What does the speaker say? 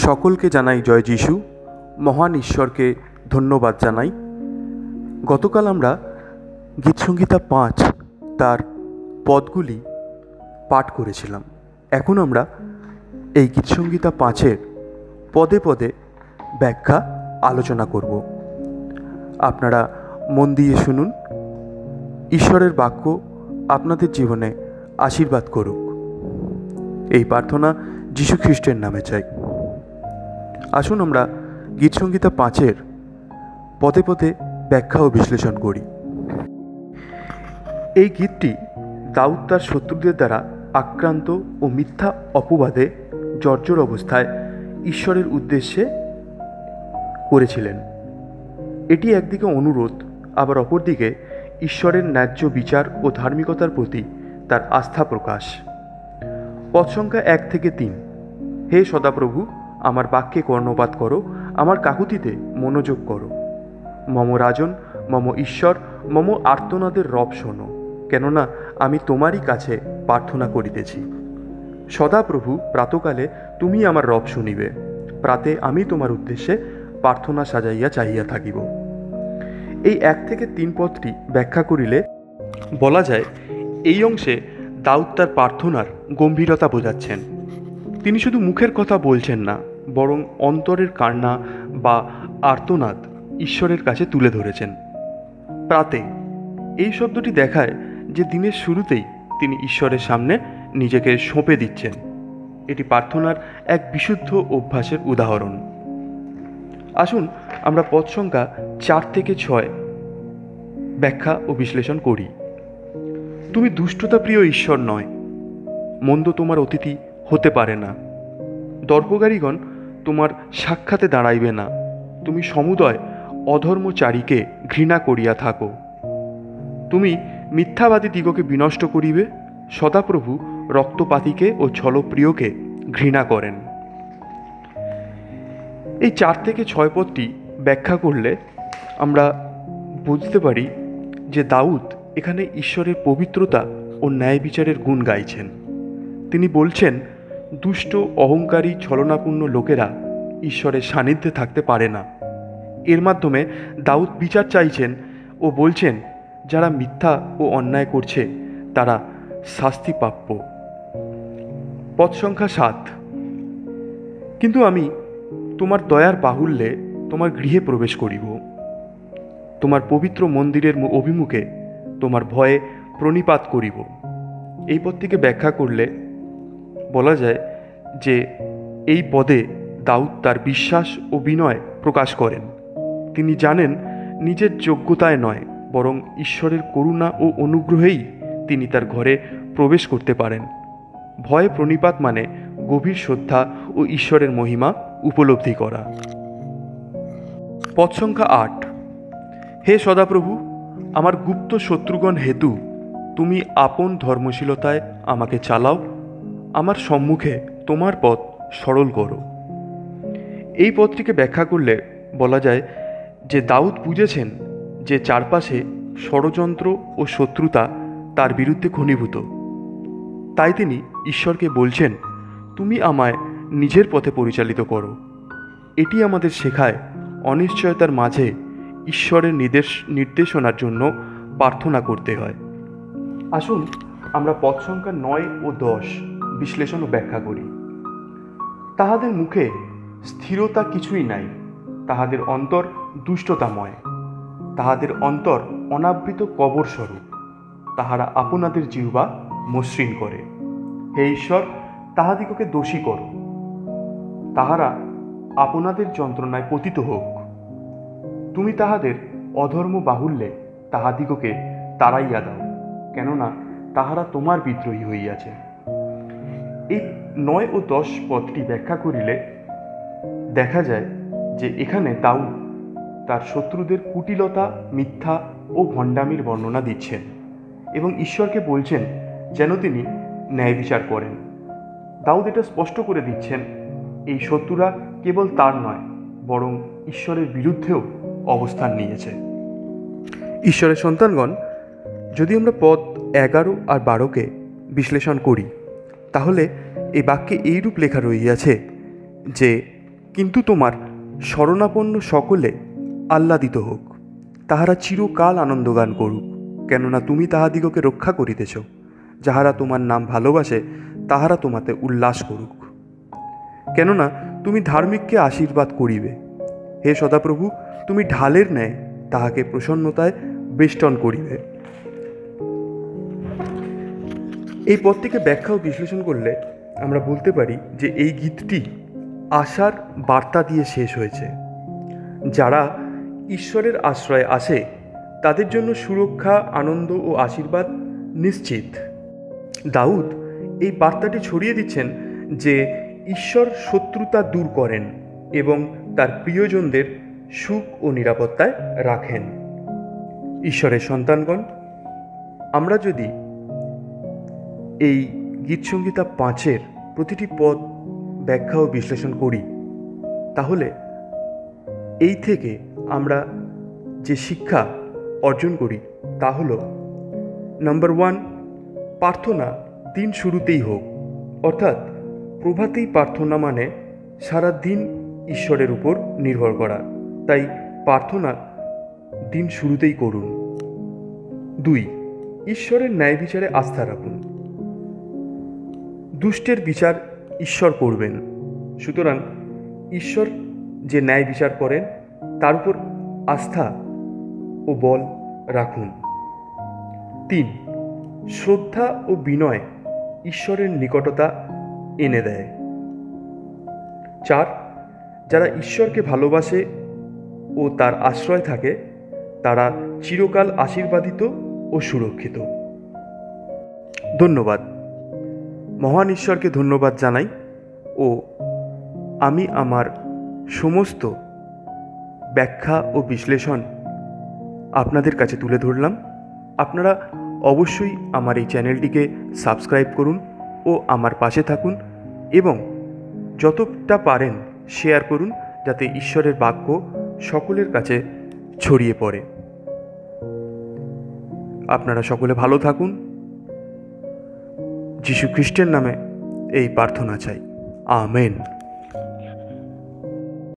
সকলকে জানাই জয় যিশু। মহান ঈশ্বরকে ধন্যবাদ জানাই। গতকাল আমরা গীতসংহিতা ৫ তার পদগুলি পাঠ করেছিলাম। এখন আমরা এই গীতসংহিতা ৫-এর পদে পদে ব্যাখ্যা আলোচনা করব। আপনারা মন দিয়ে শুনুন। ঈশ্বরের বাক্য আপনাদের জীবনে আশীর্বাদ করুক, এই প্রার্থনা যীশু খ্রিস্টের নামে চাই। আসুন আমরা গীতসংহিতা ৫-এর পদে পদে ব্যাখ্যা ও বিশ্লেষণ করি। এই গীতটি দাউদ তার শত্রুদের দ্বারা আক্রান্ত ও মিথ্যা অপবাদে জর্জর অবস্থায় ঈশ্বরের উদ্দেশ্যে করেছিলেন। এটি একদিকে অনুরোধ, আবার অপরদিকে ঈশ্বরের ন্যায্য বিচার ও ধার্মিকতার প্রতি তার আস্থা প্রকাশ। পদ সংখ্যা ১ থেকে ৩। হে সদাপ্রভু, আমার বাক্যে কর্ণপাত করো, আমার কাকুতিতে মনোযোগ করো। মম রাজন, মম ঈশ্বর, মম আর্তনাদের রব শোনো, কেননা আমি তোমারই কাছে প্রার্থনা করিতেছি। সদাপ্রভু, প্রাতকালে তুমি আমার রব শুনিবে, প্রাতে আমি তোমার উদ্দেশ্যে প্রার্থনা সাজাইয়া চাহিয়া থাকিব। এই ১ থেকে ৩ পদটি ব্যাখ্যা করিলে বলা যায়, এই অংশে দাউদ তার প্রার্থনার গম্ভীরতা বোঝাচ্ছেন। তিনি শুধু মুখের কথা বলছেন না, বরং অন্তরের কান্না বা আর্তনাদ ঈশ্বরের কাছে তুলে ধরেছেন। প্রাতে এই শব্দটি দেখায় যে দিনের শুরুতেই তিনি ঈশ্বরের সামনে নিজেকে সঁপে দিচ্ছেন। এটি প্রার্থনার এক বিশুদ্ধ অভ্যাসের উদাহরণ। আসুন আমরা পদ সংখ্যা ৪ থেকে ৬ ব্যাখ্যা ও বিশ্লেষণ করি। তুমি দুষ্টতা প্রিয় ঈশ্বর নয়, মন্দ তোমার অতিথি হতে পারে না। দর্পকারীগণ তোমার সাক্ষাতে দাঁড়াইবে না। তুমি সমুদয় অধর্মচারীকে ঘৃণা করিয়া থাকো। তুমি মিথ্যাবাদী দিগকে বিনষ্ট করিবে। সদাপ্রভু রক্তপাতীকে ও ছলপ্রিয়কে ঘৃণা করেন। এই ৪ থেকে ৬ পদটি ব্যাখ্যা করলে আমরা বুঝতে পারি যে দাউদ এখানে ঈশ্বরের পবিত্রতা ও ন্যায় বিচারের গুণ গাইছেন। তিনি বলছেন, দুষ্ট, অহংকারী, ছলনাপূর্ণ লোকেরা ঈশ্বরের সান্নিধ্যে থাকতে পারে না। এর মাধ্যমে দাউদ বিচার চাইছেন ও বলছেন, যারা মিথ্যা ও অন্যায় করছে তারা শাস্তিপ্রাপ্য। পদ সংখ্যা ৭। কিন্তু আমি তোমার দয়ার বাহুল্যে তোমার গৃহে প্রবেশ করিব, তোমার পবিত্র মন্দিরের অভিমুখে তোমার ভয়ে প্রণিপাত করিব। এই পদটিকে ব্যাখ্যা করলে বলা যায় যে এই পদে দাউদ তার বিশ্বাস ও বিনয় প্রকাশ করেন। তিনি জানেন নিজের যোগ্যতায় নয়, বরং ঈশ্বরের করুণা ও অনুগ্রহেই তিনি তার ঘরে প্রবেশ করতে পারেন। ভয়ে প্রণিপাত মানে গভীর শ্রদ্ধা ও ঈশ্বরের মহিমা উপলব্ধি করা। পদ সংখ্যা ৮। হে সদাপ্রভু, আমার গুপ্ত শত্রুগণ হেতু তুমি আপন ধর্মশীলতায় আমাকে চালাও, আমার সম্মুখে তোমার পথ সরল করো। এই পদটিকে ব্যাখ্যা করলে বলা যায় যে দাউদ বুঝেছেন যে চারপাশে ষড়যন্ত্র ও শত্রুতা তার বিরুদ্ধে ঘনীভূত। তাই তিনি ঈশ্বরকে বলছেন, তুমি আমায় নিজের পথে পরিচালিত করো। এটি আমাদের শেখায় অনিশ্চয়তার মাঝে ঈশ্বরের নির্দেশনার জন্য প্রার্থনা করতে হয়। আসুন আমরা পদ সংখ্যা ৯ ও ১০ বিশ্লেষণ ও ব্যাখ্যা করি। তাহাদের মুখে স্থিরতা কিছুই নাই, তাহাদের অন্তর দুষ্টতাময়, তাহাদের অন্তর অনাবৃত কবর স্বরূপ, তাহারা আপনাদের জিহ্বা মসৃণ করে। হে ঈশ্বর, তাহাদিগকে দোষী করো, তাহারা আপনাদের যন্ত্রণায় পতিত হোক। তুমি তাহাদের অধর্ম বাহুল্যে তাহাদিগকে তাড়াইয়া দাও, কেননা তাহারা তোমার বিদ্রোহী হইয়াছে। এই ৯ ও ১০ পদটি ব্যাখ্যা করিলে দেখা যায় যে এখানে দাউদ তার শত্রুদের কুটিলতা, মিথ্যা ও ভণ্ডামির বর্ণনা দিচ্ছেন এবং ঈশ্বরকে বলছেন যেন তিনি ন্যায় বিচার করেন। দাউদ এটা স্পষ্ট করে দিচ্ছেন, এই শত্রুরা কেবল তার নয়, বরং ঈশ্বরের বিরুদ্ধেও অবস্থান নিয়েছে। ঈশ্বরের সন্তানগণ, যদি আমরা পদ ১১ আর ১২কে বিশ্লেষণ করি, তাহলে এই বাক্যে এইরূপ লেখা রহিয়াছে যে কিন্তু তোমার শরণাপন্ন সকলে আহ্লাদিত হোক, তাহারা চিরকাল আনন্দগান করুক, কেননা তুমি তাহাদিগকে রক্ষা করিতেছ। যাহারা তোমার নাম ভালোবাসে তাহারা তোমাতে উল্লাস করুক, কেননা তুমি ধার্মিককে আশীর্বাদ করিবে। হে সদাপ্রভু, তুমি ঢালের ন্যায় তাহাকে প্রসন্নতায় বেষ্টন করিবে। এই পদটিকে ব্যাখ্যা ও বিশ্লেষণ করলে আমরা বলতে পারি যে এই গীতটি আশার বার্তা দিয়ে শেষ হয়েছে। যারা ঈশ্বরের আশ্রয়ে আসে তাদের জন্য সুরক্ষা, আনন্দ ও আশীর্বাদ নিশ্চিত। দাউদ এই বার্তাটি ছড়িয়ে দিচ্ছেন যে ঈশ্বর শত্রুতা দূর করেন এবং তার প্রিয়জনদের সুখ ও নিরাপত্তায় রাখেন। ঈশ্বরের সন্তানগণ, আমরা যদি এই গীতসংহিতা 5-এর প্রতিটি পদ ব্যাখ্যা ও বিশ্লেষণ করি, তাহলে এই থেকে আমরা যে শিক্ষা অর্জন করি তা হল, নাম্বার 1, প্রার্থনা দিন শুরুতেই হোক। অর্থাৎ প্রভাতেই প্রার্থনা মানে সারা দিন ঈশ্বরের উপর নির্ভর করা, তাই প্রার্থনা দিন শুরুতেই করুন। 2, ঈশ্বরের ন্যায় বিচারে আস্থা রাখুন। দুষ্টের বিচার ঈশ্বর করবেন, সুতরাং ঈশ্বর যে ন্যায় বিচার করেন তার উপর আস্থা ও বল রাখুন। 3, শ্রদ্ধা ও বিনয় ঈশ্বরের নিকটতা এনে দেয়। 4, যারা ঈশ্বরকে ভালোবাসে ও তার আশ্রয় থাকে তারা চিরকাল আশীর্বাদিত ও সুরক্ষিত। ধন্যবাদ। মহান ঈশ্বরকে ধন্যবাদ জানাই ও আমি আমার সমস্ত ব্যাখ্যা ও বিশ্লেষণ আপনাদের কাছে তুলে ধরলাম। আপনারা অবশ্যই আমার এই চ্যানেলটিকে সাবস্ক্রাইব করুন ও আমার পাশে থাকুন এবং যতটা পারেন শেয়ার করুন, যাতে ঈশ্বরের বাক্য সকলের কাছে ছড়িয়ে পড়ে। আপনারা সকলে ভালো থাকুন। যিশু খ্রিস্টের নামে এই প্রার্থনা চাই। আমেন।